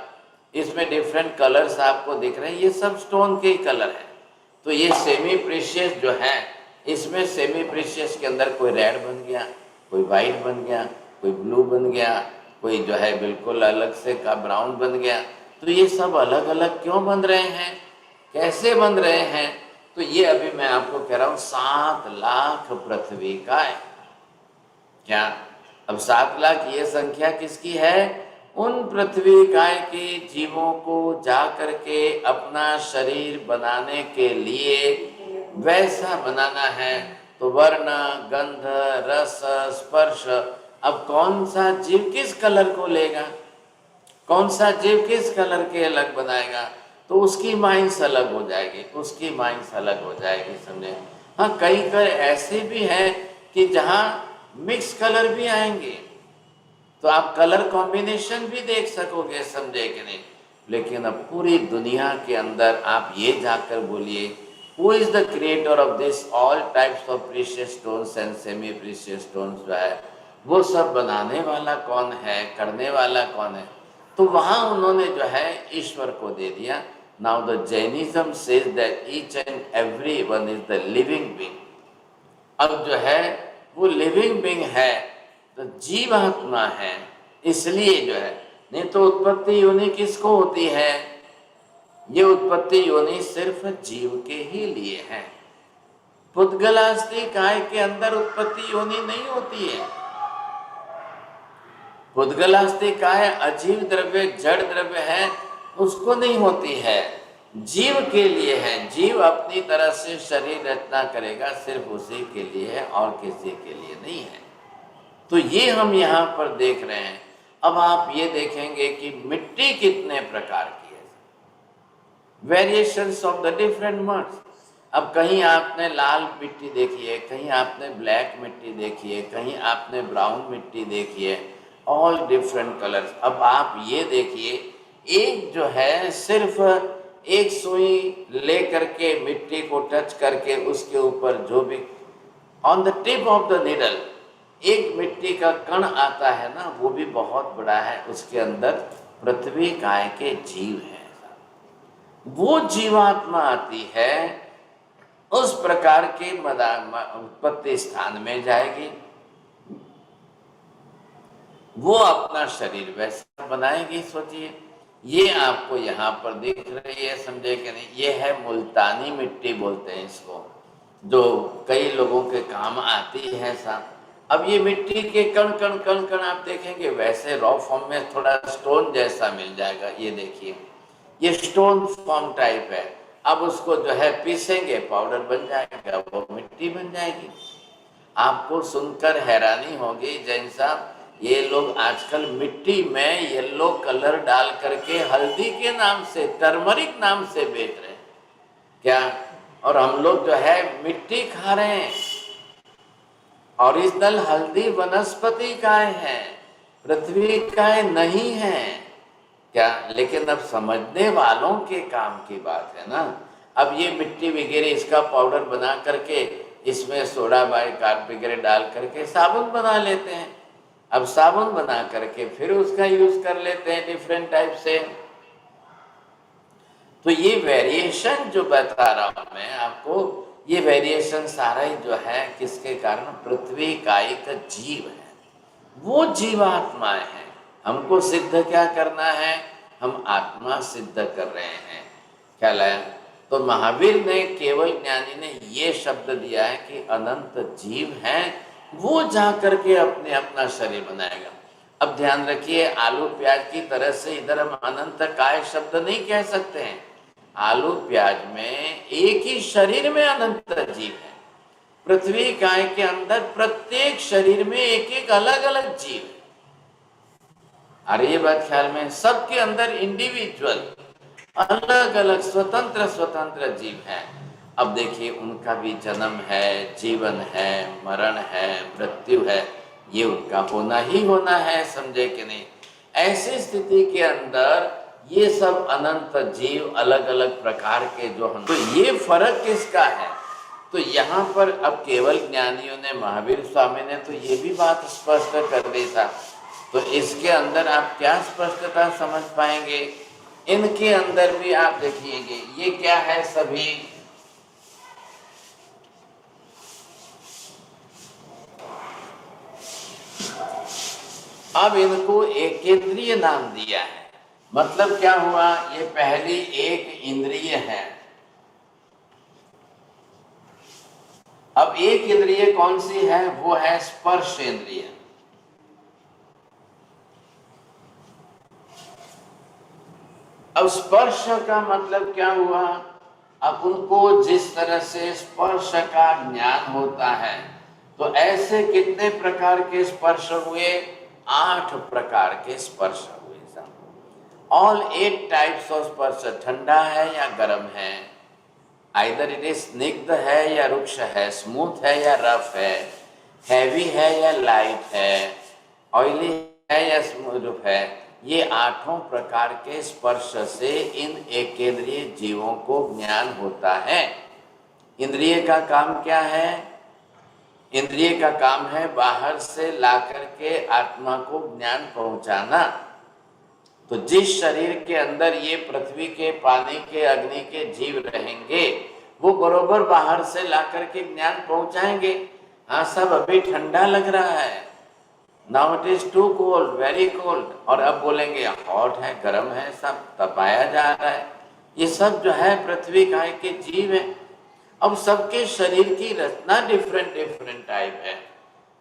इसमें डिफरेंट कलर्स आपको दिख रहे हैं, ये सब स्टोन के ही कलर है। तो ये सेमी प्रीशियस जो है, इसमें सेमी प्रीशियस के अंदर कोई रेड बन गया, कोई वाइट बन गया, कोई ब्लू बन गया, कोई जो है बिल्कुल अलग से का ब्राउन बन गया। तो ये सब अलग अलग क्यों बन रहे हैं, कैसे बन रहे हैं? तो ये अभी मैं आपको कह रहा हूँ 7 लाख पृथ्वी का है। क्या अब 7 लाख ये संख्या किसकी है? उन पृथ्वी काय के जीवों को जा करके अपना शरीर बनाने के लिए वैसा बनाना है। तो वर्ण, गंध, रस, स्पर्श, अब कौन सा जीव किस कलर को लेगा, कौन सा जीव किस कलर के अलग बनाएगा, तो उसकी माइंस अलग हो जाएगी, उसकी माइंस अलग हो जाएगी, समझे। हाँ, कई ऐसे भी हैं कि जहाँ मिक्स कलर भी आएंगे, तो आप कलर कॉम्बिनेशन भी देख सकोगे, समझे कि नहीं। लेकिन अब पूरी दुनिया के अंदर आप ये जाकर बोलिए, who is the creator of this all types of precious stones and semi precious stones, जो है वो सब बनाने वाला कौन है, करने वाला कौन है? तो वहाँ उन्होंने जो है ईश्वर को दे दिया। Now the Jainism says that each and every one is the living being. अब जो है वो लिविंग बीइंग है, तो जीवात्मा है, इसलिए जो है, नहीं तो उत्पत्ति योनि किसको होती है? ये उत्पत्ति योनि सिर्फ जीव के ही लिए है। पुद्गलास्थि काय के अंदर उत्पत्ति योनि नहीं होती है। पुद्गलास्थि काय अजीव द्रव्य, जड़ द्रव्य है, उसको नहीं होती है, जीव के लिए है। जीव अपनी तरह से शरीर रचना करेगा, सिर्फ उसी के लिए है और किसी के लिए नहीं है। तो ये हम यहाँ पर देख रहे हैं। अब आप ये देखेंगे कि मिट्टी कितने प्रकार की है, variations of the different muds. अब कहीं आपने लाल मिट्टी देखी है, कहीं आपने ब्लैक मिट्टी देखी है, कहीं आपने ब्राउन मिट्टी देखी है, ऑल डिफरेंट कलर्स। अब आप ये देखिए, एक जो है सिर्फ एक सुई ले करके मिट्टी को टच करके उसके ऊपर जो भी on the tip of the needle एक मिट्टी का कण आता है ना, वो भी बहुत बड़ा है, उसके अंदर पृथ्वी काय के जीव हैं। वो जीवात्मा आती है, उस प्रकार के उत्पत्ति स्थान में जाएगी, वो अपना शरीर वैसा बनाएगी। सोचिए, ये आपको यहाँ पर दिख रही है, समझे कि नहीं। ये है मुल्तानी मिट्टी बोलते हैं इसको, जो कई लोगों के काम आती है साहब। अब ये मिट्टी के कण कण कण कण आप देखेंगे, वैसे रॉ फॉर्म में थोड़ा स्टोन जैसा मिल जाएगा। ये देखिए, ये स्टोन फॉर्म टाइप है। अब उसको जो है पीसेंगे, पाउडर बन जाएगा, वो मिट्टी बन जाएगी। आपको सुनकर हैरानी होगी जैन साहब, ये लोग आजकल मिट्टी में येलो कलर डाल करके हल्दी के नाम से, टर्मरिक नाम से बेच रहे हैं क्या? और हम लोग जो है मिट्टी खा रहे हैं। ओरिजिनल हल्दी वनस्पति काय है, पृथ्वी काय नहीं है क्या? लेकिन अब समझने वालों के काम की बात है ना। अब ये मिट्टी वगैरह इसका पाउडर बना करके इसमें सोडा बाइकार्ब वगैरह डाल करके साबुन बना लेते हैं। अब साबुन बना करके फिर उसका यूज कर लेते हैं डिफरेंट टाइप से। तो ये वेरिएशन जो बता रहा हूं मैं आपको, ये वेरिएशन सारा ही जो है किसके कारण? पृथ्वी कायिक जीव है, वो जीवात्माएं हैं। हमको सिद्ध क्या करना है? हम आत्मा सिद्ध कर रहे हैं। क्या लाया? तो महावीर ने, केवल ज्ञानी ने ये शब्द दिया है कि अनंत जीव हैं, वो जा करके अपने अपना शरीर बनाएगा। अब ध्यान रखिए, आलू प्याज की तरह से इधर हम अनंत काय शब्द नहीं कह सकते हैं। आलू प्याज में एक ही शरीर में अनंत जीव है। पृथ्वी काय के अंदर प्रत्येक शरीर में एक एक अलग अलग जीव है। अरे ये बात ख्याल में, सबके अंदर इंडिविजुअल अलग अलग स्वतंत्र स्वतंत्र जीव हैं। अब देखिए, उनका भी जन्म है, जीवन है, मरण है, मृत्यु है, ये उनका होना ही होना है, समझे कि नहीं। ऐसी स्थिति के अंदर ये सब अनंत जीव अलग अलग प्रकार के जो हम, तो ये फर्क किसका है? तो यहाँ पर अब केवल ज्ञानियों ने, महावीर स्वामी ने तो ये भी बात स्पष्ट कर दी था। तो इसके अंदर आप क्या स्पष्टता समझ पाएंगे? इनके अंदर भी आप देखिएगे, ये क्या है? सभी अब इनको एकेंद्रिय नाम दिया है। मतलब क्या हुआ, ये पहली एक इंद्रिय है। अब एक इंद्रिय कौन सी है, वो है स्पर्श इंद्रिय। अब स्पर्श का मतलब क्या हुआ, अब उनको जिस तरह से स्पर्श का ज्ञान होता है, तो ऐसे कितने प्रकार के स्पर्श हुए, 8 प्रकार के स्पर्श हुए। ऑल 8 टाइप्स ऑफ स्पर्श, ठंडा है या गर्म है, आइदर इट इज स्निग्ध है या रुक्ष है, स्मूथ है या रफ है, हैवी है या लाइट है, ऑयली है या स्मूथ है, ये 8 प्रकार के स्पर्श से इन एकेंद्रिय जीवों को ज्ञान होता है। इंद्रिय का काम क्या है, इंद्रिय का काम है बाहर से लाकर के आत्मा को ज्ञान पहुंचाना। तो जिस शरीर के अंदर ये पृथ्वी के, पानी के, अग्नि के जीव रहेंगे, वो बरोबर बाहर से लाकर के ज्ञान पहुंचाएंगे। हाँ, सब अभी ठंडा लग रहा है, now it is too cold, very cold, और अब बोलेंगे हॉट है, गर्म है, सब तपाया जा रहा है। ये सब जो है पृथ्वी काय के जीव है। अब सबके शरीर की रचना डिफरेंट डिफरेंट टाइप है,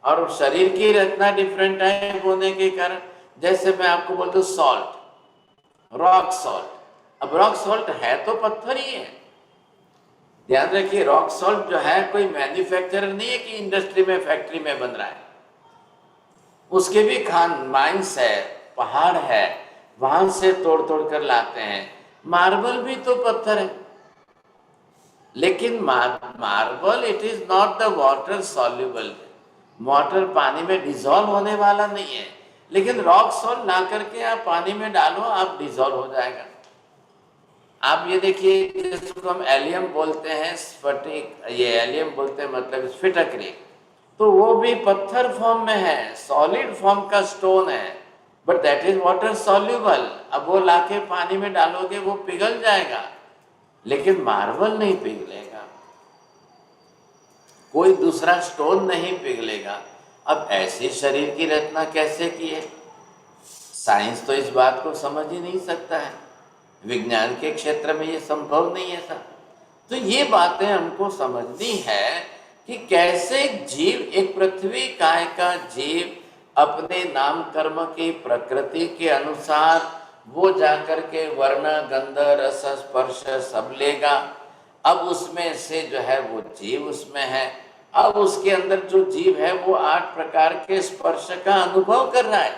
और शरीर की रचना डिफरेंट टाइप होने के कारण, जैसे मैं आपको बोल दूं सॉल्ट, रॉक सॉल्ट। अब रॉक सॉल्ट है तो पत्थर ही है। ध्यान रखिए, रॉक सॉल्ट जो है कोई मैन्युफैक्चरर नहीं है कि इंडस्ट्री में, फैक्ट्री में बन रहा है। उसके भी खान माइंस है, पहाड़ है, वहां से तोड़ तोड़ कर लाते हैं। मार्बल भी तो पत्थर है, लेकिन marble it is not the water soluble. Water पानी में डिजॉल्व होने वाला नहीं है, लेकिन रॉक सॉल्ट ला करके आप पानी में डालो, आप डिजॉल्व हो जाएगा। आप ये देखिए, जिसको हम एलियम बोलते हैं, स्फटिक, ये एलियम बोलते हैं, मतलब स्फटिक, तो वो भी पत्थर फॉर्म में है, सॉलिड फॉर्म का स्टोन है, but that is water soluble. अब वो लाके पानी में डालोगे वो पिघल जाएगा, लेकिन मार्बल नहीं पिघलेगा, कोई दूसरा स्टोन नहीं पिघलेगा। अब ऐसे शरीर की रचना कैसे की है, साइंस तो इस बात को समझ ही नहीं सकता है, विज्ञान के क्षेत्र में ये संभव नहीं है सर। तो ये बातें हमको समझनी है कि कैसे जीव, एक पृथ्वी काय का जीव अपने नाम कर्म की प्रकृति के अनुसार वो जाकर के वर्ण, गंध, रस, स्पर्श सब लेगा। अब उसमें से जो है वो जीव उसमें है, अब उसके अंदर जो जीव है वो 8 प्रकार के स्पर्श का अनुभव कर रहा है,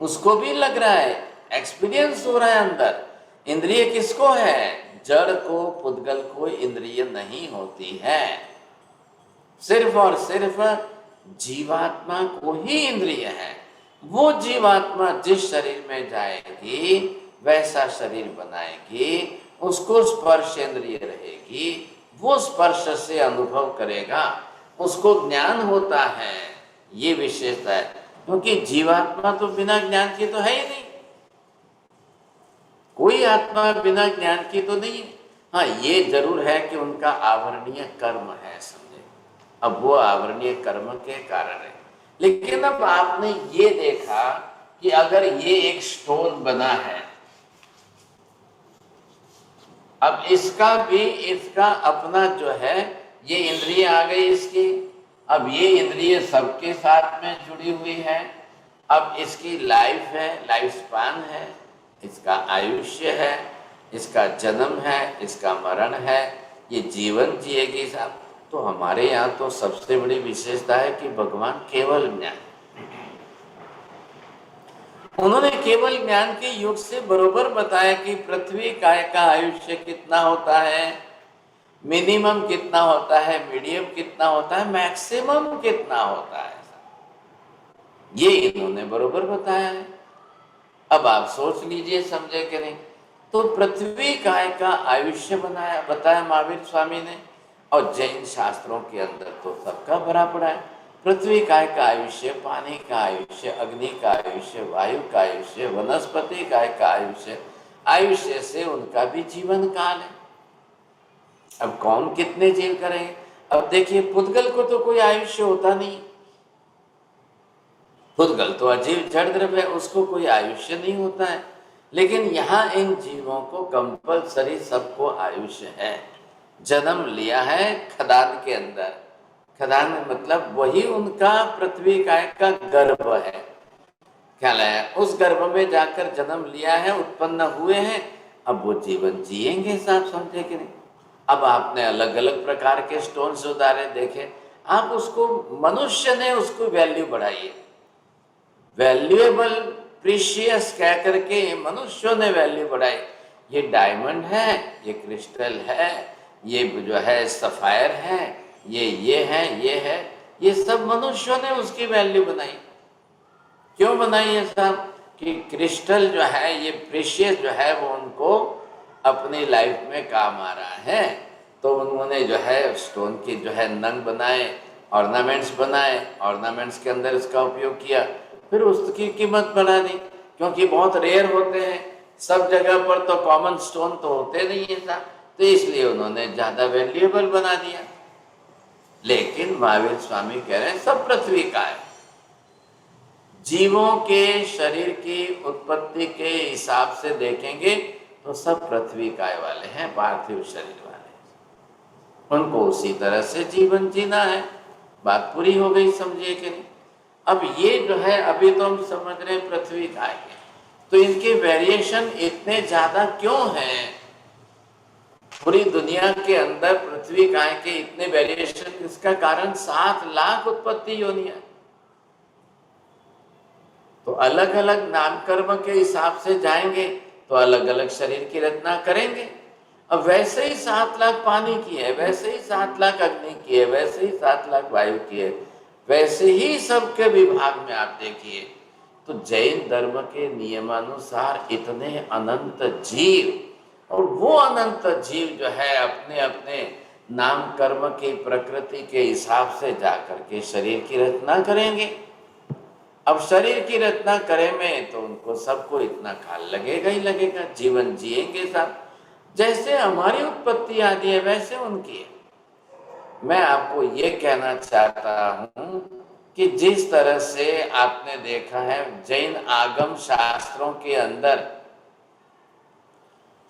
उसको भी लग रहा है, एक्सपीरियंस हो रहा है अंदर। इंद्रिय किसको है, जड़ को, पुद्गल को इंद्रिय नहीं होती है, सिर्फ और सिर्फ जीवात्मा को ही इंद्रिय है। वो जीवात्मा जिस शरीर में जाएगी वैसा शरीर बनाएगी, उसको स्पर्श इंद्रिय रहेगी, वो स्पर्श से अनुभव करेगा, उसको ज्ञान होता है। ये विशेषता है, क्योंकि जीवात्मा तो बिना ज्ञान की तो है ही नहीं, कोई आत्मा बिना ज्ञान की तो नहीं है। हाँ, ये जरूर है कि उनका आवरणीय कर्म है, समझे। अब वो आवरणीय कर्म के कारण है। लेकिन अब आपने ये देखा कि अगर ये एक स्टोन बना है, अब इसका भी, इसका अपना जो है, ये इंद्रिय आ गई इसकी। अब ये इंद्रिय सबके साथ में जुड़ी हुई है। अब इसकी लाइफ है, लाइफ स्पान है, इसका आयुष्य है, इसका जन्म है, इसका मरण है, ये जीवन जिएगी साहब। तो हमारे यहाँ तो सबसे बड़ी विशेषता है कि भगवान केवल ज्ञान, उन्होंने केवल ज्ञान के युग से बरोबर बताया कि पृथ्वी काय का आयुष्य कितना होता है, मिनिमम कितना होता है, मीडियम कितना होता है, मैक्सिमम कितना होता है, ये इन्होंने बरोबर बताया है। अब आप सोच लीजिए, समझे कि नहीं। तो पृथ्वी काय का आयुष्य बताया महावीर स्वामी ने, और जैन शास्त्रों के अंदर तो सबका भरा पड़ा है। पृथ्वी काय का आयुष्य, पानी का आयुष्य, अग्नि का आयुष्य, वायु का आयुष्य, वनस्पति काय का आयुष्य, आयुष्य से उनका भी जीवन काल है। अब कौन कितने जीव करेंगे। अब देखिए, पुद्गल को तो कोई आयुष्य होता नहीं, भूतगल तो अजीब जड़ द्रव्य है, उसको कोई आयुष्य नहीं होता है। लेकिन यहाँ इन जीवों को कंपलसरी सबको आयुष्य है। जन्म लिया है खदान के अंदर, खदान मतलब वही उनका पृथ्वी काय का गर्भ है, ख्याल है। उस गर्भ में जाकर जन्म लिया है, उत्पन्न हुए हैं, अब वो जीवन जिएंगे, साहब समझे कि नहीं। अब आपने अलग अलग प्रकार के स्टोन्स उतारे देखे, आप उसको, मनुष्य ने उसको वैल्यू बढ़ाई, वैल्यूएबल प्रीशियस कह करके मनुष्यों ने वैल्यू बढ़ाई। ये डायमंड है, ये क्रिस्टल है, ये जो है सफायर है, ये है, ये सब मनुष्यों ने उसकी वैल्यू बनाई। क्यों बनाई है साहब? कि क्रिस्टल जो है, ये प्रीशियस जो है, वो उनको अपनी लाइफ में काम आ रहा है, तो उन्होंने जो है स्टोन की जो है नंग बनाए, ऑर्नामेंट्स बनाए, ऑर्नामेंट्स के अंदर इसका उपयोग किया, फिर उसकी कीमत बढ़ा दी, क्योंकि बहुत रेयर होते हैं, सब जगह पर तो कॉमन स्टोन तो होते नहीं है साहब, तो इसलिए उन्होंने ज़्यादा वैल्यूएबल बना दिया। लेकिन महावीर स्वामी कह रहे हैं सब पृथ्वी का है। जीवों के शरीर की उत्पत्ति के हिसाब से देखेंगे तो सब पृथ्वी काय वाले हैं, पार्थिव शरीर वाले, उनको उसी तरह से जीवन जीना है। बात पूरी हो गई, समझिए कि नहीं। अब ये जो है, अभी तो हम समझ रहे हैं पृथ्वी काय के, तो इनके वेरिएशन इतने ज्यादा क्यों हैं? पूरी दुनिया के अंदर पृथ्वी काय के इतने वेरिएशन, इसका कारण 7 लाख उत्पत्ति योनियां। तो अलग अलग नामकर्म के हिसाब से जाएंगे तो अलग अलग शरीर की रचना करेंगे। अब वैसे ही 7 लाख पानी की है, वैसे ही 7 लाख अग्नि की है, वैसे ही 7 लाख वायु की है, वैसे ही सबके विभाग में आप देखिए। तो जैन धर्म के नियमानुसार इतने अनंत जीव, और वो अनंत जीव जो है अपने अपने नाम कर्म की प्रकृति के हिसाब से जाकर के शरीर की रचना करेंगे। अब शरीर की रचना करें में तो उनको सबको इतना काल लगेगा ही लगेगा, जीवन जिएंगे सब। जैसे हमारी उत्पत्ति आदि है वैसे उनकी है। मैं आपको ये कहना चाहता हूं कि जिस तरह से आपने देखा है जैन आगम शास्त्रों के अंदर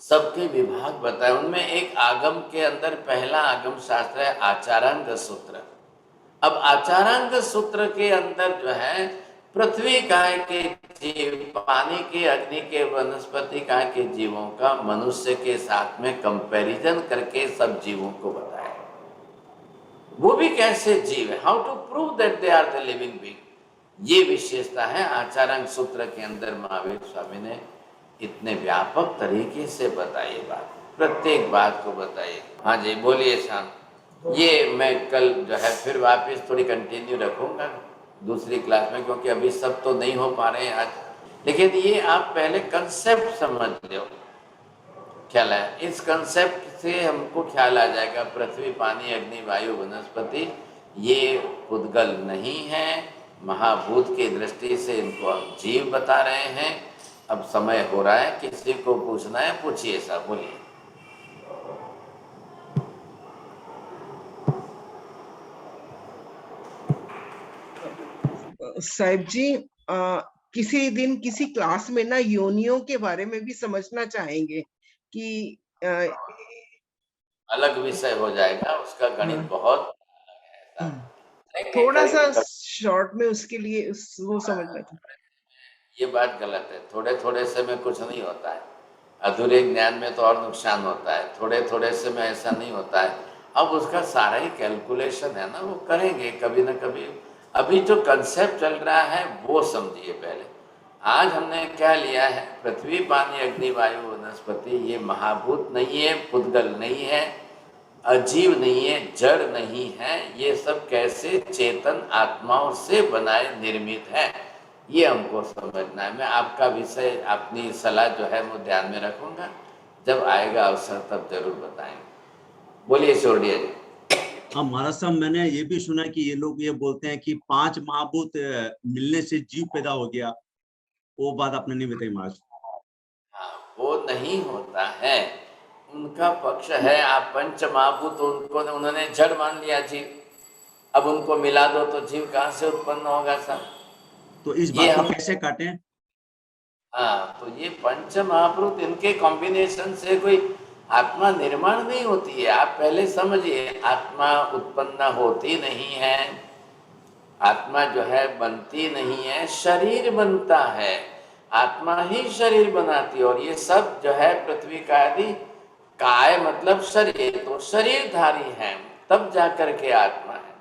सबके विभाग बताए, उनमें एक आगम के अंदर पहला आगम शास्त्र है आचारांग सूत्र। अब आचारांग सूत्र के अंदर जो है पृथ्वी काय के जीव, पानी के, अग्नि के, वनस्पति काय के जीवों का मनुष्य के साथ में कंपैरिजन करके सब जीवों को बताया। वो भी कैसे जीव है, how to prove that they are the living being, ये विशेषता है आचारांग सूत्र के अंदर। महावीर स्वामी ने इतने व्यापक तरीके से बताई बात, प्रत्येक बात को बताइए। हाँ जी बोलिए शाम। ये मैं कल जो है फिर वापस थोड़ी कंटिन्यू रखूंगा दूसरी क्लास में, क्योंकि अभी सब तो नहीं हो पा रहे हैं आज। लेकिन ये आप पहले कंसेप्ट समझ लो, ख्याल है, इस कंसेप्ट से हमको ख्याल आ जाएगा पृथ्वी, पानी, अग्नि, वायु, वनस्पति ये पुद्गल नहीं है, महाभूत की दृष्टि से इनको हम जीव बता रहे हैं। अब समय हो रहा है, किसी को पूछना है पूछिए साहब, बोलिए। साहिब जी, किसी दिन किसी क्लास में ना योनियों के बारे में भी समझना चाहेंगे कि अलग विषय हो जाएगा, उसका गणित बहुत अलग है। थोड़ा सा शॉर्ट में उसके लिए वो समझना था। ये बात गलत है, थोड़े थोड़े से में कुछ नहीं होता है, अधूरे ज्ञान में तो और नुकसान होता है, थोड़े थोड़े से में ऐसा नहीं होता है। अब उसका सारा ही कैलकुलेशन है ना, वो करेंगे कभी ना कभी। अभी जो कंसेप्ट चल रहा है वो समझिए पहले। आज हमने क्या लिया है, पृथ्वी, पानी, अग्नि, वायु, वनस्पति, ये महाभूत नहीं है, पुद्गल नहीं है, अजीव नहीं है, जड़ नहीं है, ये सब कैसे चेतन आत्माओं से बनाए निर्मित है, ये हमको समझना है। मैं आपका विषय, अपनी सलाह जो है वो ध्यान में रखूंगा, जब आएगा अवसर तब जरूर बताएंगे। बोलिए सोडिया जी। हाँ महाराज साहब, मैंने ये भी सुना कि ये लोग ये बोलते हैं कि 5 महाभूत मिलने से जीव पैदा हो गया, वो बात आपने नहीं बताई महाराज। हाँ, वो नहीं होता है, उनका पक्ष है। आप पंच महाभूत उनको उन्होंने जड़ मान लिया जीव, अब उनको मिला दो तो जीव कहाँ से उत्पन्न होगा साहब? तो इस ये बात को हम कैसे काटें? हाँ, तो ये पंच महाभूत इनके कॉम्बिनेशन से कोई आत्मा निर्माण नहीं होती है। आप पहले समझिए, आत्मा उत्पन्न होती नहीं है, आत्मा जो है बनती नहीं है, शरीर बनता है। आत्मा ही शरीर बनाती है। और ये सब जो है पृथ्वी का आदि काय मतलब शरीर, तो शरीरधारी है, तब जाकर के आत्मा है।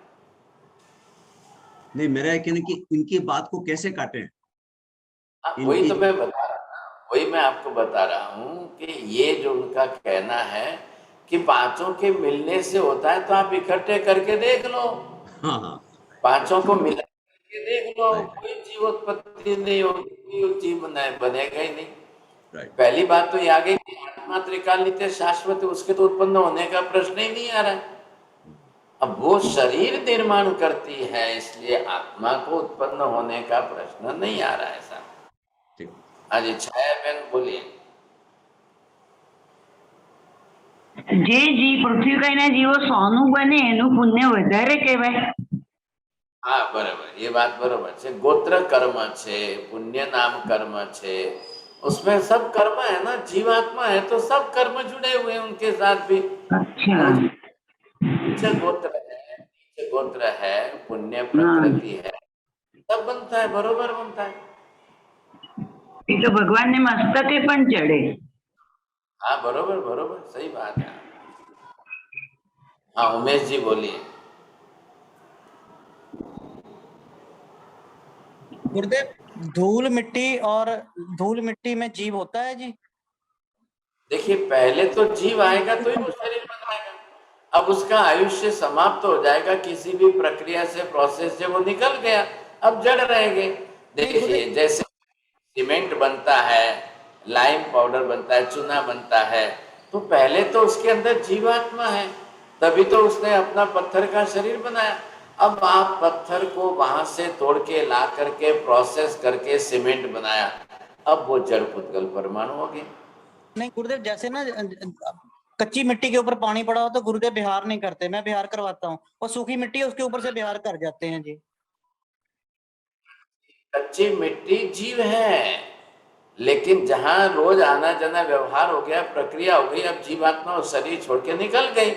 नहीं, मेरा ये कहना कि इनकी बात को कैसे काटें? वही इनकी तो मैं बता रहा हूँ, वही मैं आपको बता रहा हूँ कि ये जो उनका कहना है कि पांचों के मिलने से होता है, तो आप इकट्ठे करके देख लो, हाँ हाँ, पांचों को मिला के देख लो, राइट कोई जीवोत्पत्ति नहीं होगी, कोई जीव बनेगा ही नहीं। राइट। पहली बात तो ये आ गई कि आत्मा त्रिकाल नित्य शाश्वत है, उसके तो उत्पन्न होने का प्रश्न ही नहीं आ रहा है। अब वो शरीर निर्माण करती है, इसलिए आत्मा को उत्पन्न होने का प्रश्न नहीं आ रहा है साहब। ठीक। आज छाया बहन बोलिए। જે જી પૃથ્વીકાયના જીવો સોનું બને એનું પુણ્ય વધારે કહેવાય. हाँ बराबर, ये बात बराबर है। गोत्र कर्म छे, पुण्य नाम कर्म छे, उसमें सब कर्म है ना, जीवात्मा है तो सब कर्म जुड़े हुए हैं उनके साथ भी। અચ્છા. उच्च गोत्र है, नीच गोत्र है, पुण्य प्रकृति है, सब बनता है, बरोबर बनता है। એ તો ભગવાનને મસ્તકે પણ ચડે. हाँ बरोबर बरोबर, सही बात है। हाँ उमेश जी बोलिए। गुरुदेव, धूल मिट्टी में जीव होता है जी? देखिए, पहले तो जीव आएगा तो ही वो शरीर बनाएगा। अब उसका आयुष्य समाप्त हो जाएगा, किसी भी प्रक्रिया से, प्रोसेस से वो निकल गया, अब जड़ रहेंगे। देखिए, जैसे सीमेंट बनता है, लाइम पाउडर बनता है, चूना बनता है, तो पहले तो उसके अंदर जीवात्मा है, तभी तो उसने अपना पत्थर का शरीर बनाया। अब आप पत्थर को वहां से तोड़ के ला करके प्रोसेस करके सीमेंट बनाया, अब वो जड़ पुद्गल परमाणु हो गए। नहीं गुरुदेव, जैसे ना कच्ची मिट्टी के ऊपर पानी पड़ा हो तो गुरुदेव बिहार नहीं करते, मैं बिहार करवाता हूँ, और सूखी मिट्टी है उसके ऊपर से बिहार कर जाते हैं जी। कच्ची मिट्टी जीव है, लेकिन जहां रोज आना जाना व्यवहार हो गया, प्रक्रिया हो गई, अब जीवात्मा उस शरीर छोड़ के निकल गई,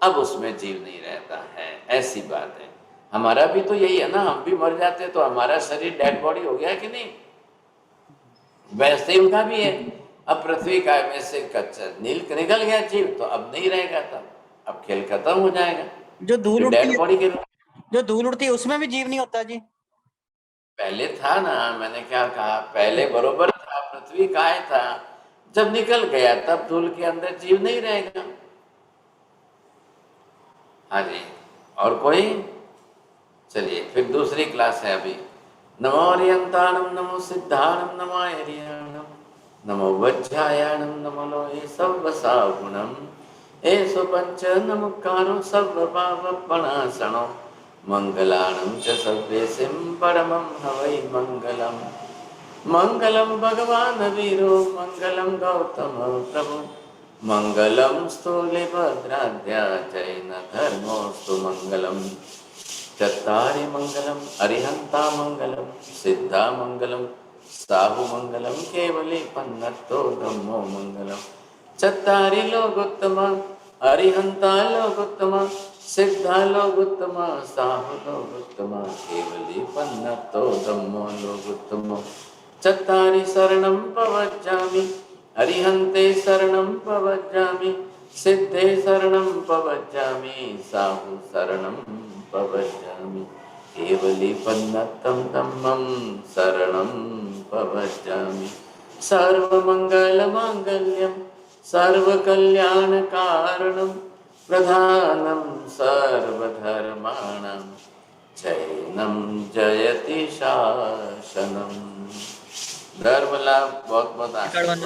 अब उसमें जीव नहीं रहता है, ऐसी बात है। हमारा भी तो यही है ना, हम भी मर जाते तो हमारा शरीर डेड बॉडी हो गया कि नहीं, वैसे ही उनका भी है। अब पृथ्वी का में से कच्चा निकल गया जीव, तो अब नहीं रहेगा, तब अब खेल खत्म हो जाएगा। जो धूल उड़ती डेड बॉडी के जो धूल उड़ती है उसमें भी जीव नहीं होता जी? पहले था ना, मैंने क्या कहा, पहले बरोबर था, पृथ्वी काय था, जब निकल गया तब धूल के अंदर जीव नहीं रहेगा। हाँ जी, और कोई? चलिए फिर दूसरी क्लास है अभी। नमो अरियंताणम, नमो सिद्धाणम, नमो एरियाणम, नमो वज्रायाणम, नमो लोहे सर्वसागुणम, एषु पंच नमकारो सर्वपापपणासनो, मंगलाणं च सर्वेसिं परमं हवै मंगलम्। मंगलम भगवान वीरो, मंगलम गौतम प्रभु, मंगलम स्थूलिभद्राद्या जैन धर्मोस्तु मंगलम। चत्तारि मंगलम अरिहंता मंगलम, सिद्धा मंगलम, साहु मंगलम, केवली पन्नतो धम्मो मंगलम। चत्तारि लोकोत्तम, अरिहंता लोकोत्तम, सिद्धा लोकोत्तम, साहु लोकोत्तम, केवली पन्नतो धम्मो लोकोत्तम। चत्तारि शरणं प्रवज्जामि, अरिहन्ते शरणं प्रवज्जामि, सिद्धे शरणं प्रवज्जामि, साहु शरणं प्रवज्जामि, केवली पन्नतं धम्मं शरणं प्रवज्जामि। सर्वमङ्गलमाङ्गल्यं सर्वकल्याणकारणं, प्रधानं सर्वधर्माणां, चैनं जयति शासनम्। धर्म लाभ बहुत बहुत आशीर्वाद।